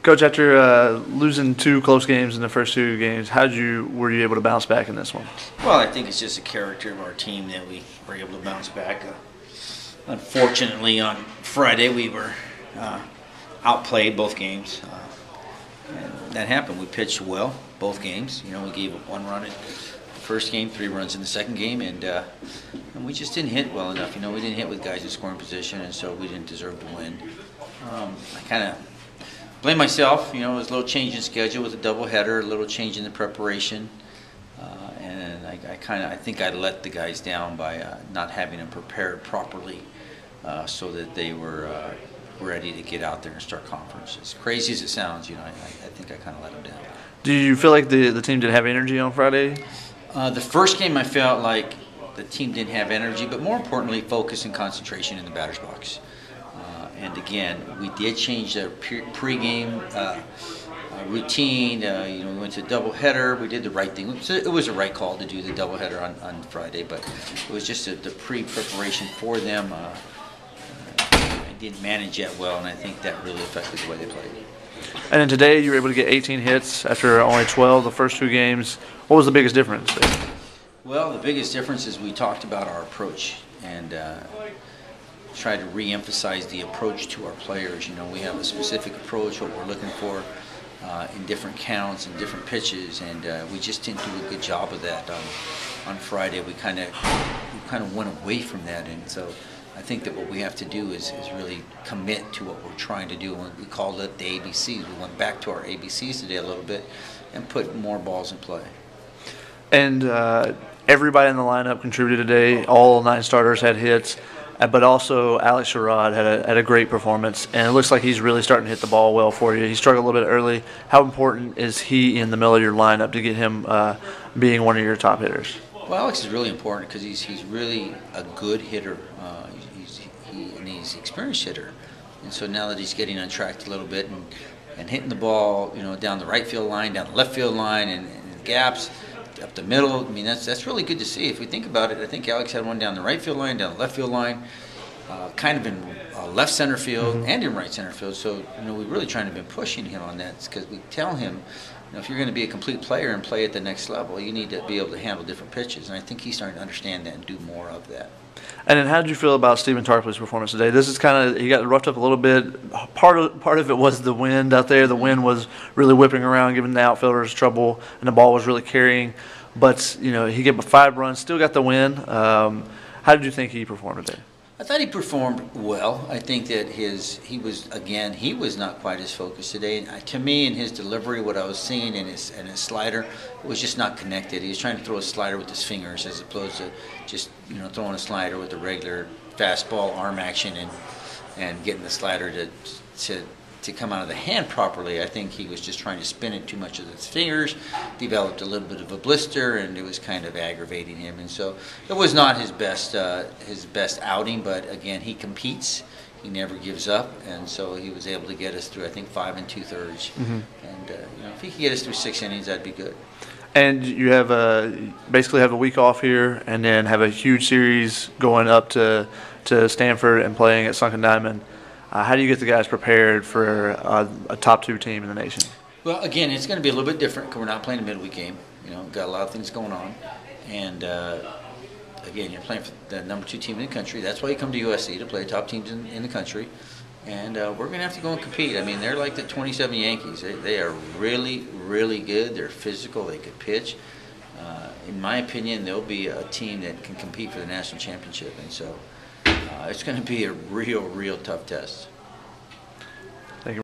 Coach, after losing two close games in the first two games, were you able to bounce back in this one? Well, I think it's just a character of our team that we were able to bounce back. Unfortunately, on Friday we were outplayed both games. And that happened. We pitched well both games. You know, we gave up 1 run in the first game, 3 runs in the second game, and we just didn't hit well enough. You know, we didn't hit with guys in scoring position, and so we didn't deserve to win. I kind of blame myself. You know, it was a little change in schedule with a doubleheader, a little change in the preparation, and I think I let the guys down by not having them prepared properly so that they were ready to get out there and start conference. As crazy as it sounds, you know, I think I kind of let them down. Do you feel like the team didn't have energy on Friday? The first game I felt like the team didn't have energy, but more importantly, focus and concentration in the batter's box. And again, we did change the pregame routine. You know, we went to doubleheader. We did the right thing. It was a right call to do the doubleheader on Friday, but it was just the pre-preparation for them. I didn't manage that well, and I think that really affected the way they played. And then today, you were able to get 18 hits after only 12 the first 2 games. What was the biggest difference? Well, the biggest difference is we talked about our approach and tried to re-emphasize the approach to our players. You know, we have a specific approach, what we're looking for in different counts and different pitches, and we just didn't do a good job of that on Friday. We kind of went away from that, and so I think that what we have to do is really commit to what we're trying to do. We called it the ABCs. We went back to our ABCs today a little bit and put more balls in play. And everybody in the lineup contributed today. All 9 starters had hits, but also Alex Sherrod had a great performance, and it looks like he's really starting to hit the ball well for you. He struggled a little bit early. How important is he in the middle of your lineup to get him being one of your top hitters? Well, Alex is really important because he's really a good hitter. He's an experienced hitter, and so now that he's getting untracked a little bit and hitting the ball, you know, down the right field line, down the left field line, and gaps up the middle. I mean, that's really good to see. If we think about it, I think Alex had one down the right field line, down the left field line, kind of in left center field and in right center field. So, you know, we're really trying to be pushing him on that because we tell him, you know, if you're going to be a complete player and play at the next level, you need to be able to handle different pitches. And I think he's starting to understand that and do more of that. And then how did you feel about Stephen Tarpley's performance today? This is kind of, he got roughed up a little bit. Part of it was the wind out there. The wind was really whipping around, giving the outfielders trouble, and the ball was really carrying. But, you know, he gave up 5 runs, still got the win. How did you think he performed today? I thought he performed well. I think that he was not quite as focused today. To me, in his delivery, what I was seeing in his slider, it was just not connected. He was trying to throw a slider with his fingers as opposed to just, you know, throwing a slider with a regular fastball arm action and getting the slider to come out of the hand properly. I think he was just trying to spin it too much with his fingers, developed a little bit of a blister, and it was kind of aggravating him. And so it was not his best outing, but again, he competes. He never gives up, and so he was able to get us through, I think, 5 2/3. And you know, if he could get us through 6 innings, that'd be good. And you have basically have a week off here, and then have a huge series going up to Stanford and playing at Sunken Diamond. How do you get the guys prepared for a top 2 team in the nation? Well, again, it's going to be a little bit different because we're not playing a midweek game. You know, we've got a lot of things going on, and again, you're playing for the number 2 team in the country. That's why you come to USC, to play top teams in the country, and we're going to have to go and compete. I mean, they're like the 27 Yankees. They are really, really good. They're physical. They could pitch. In my opinion, they'll be a team that can compete for the national championship, and so it's going to be a real tough test.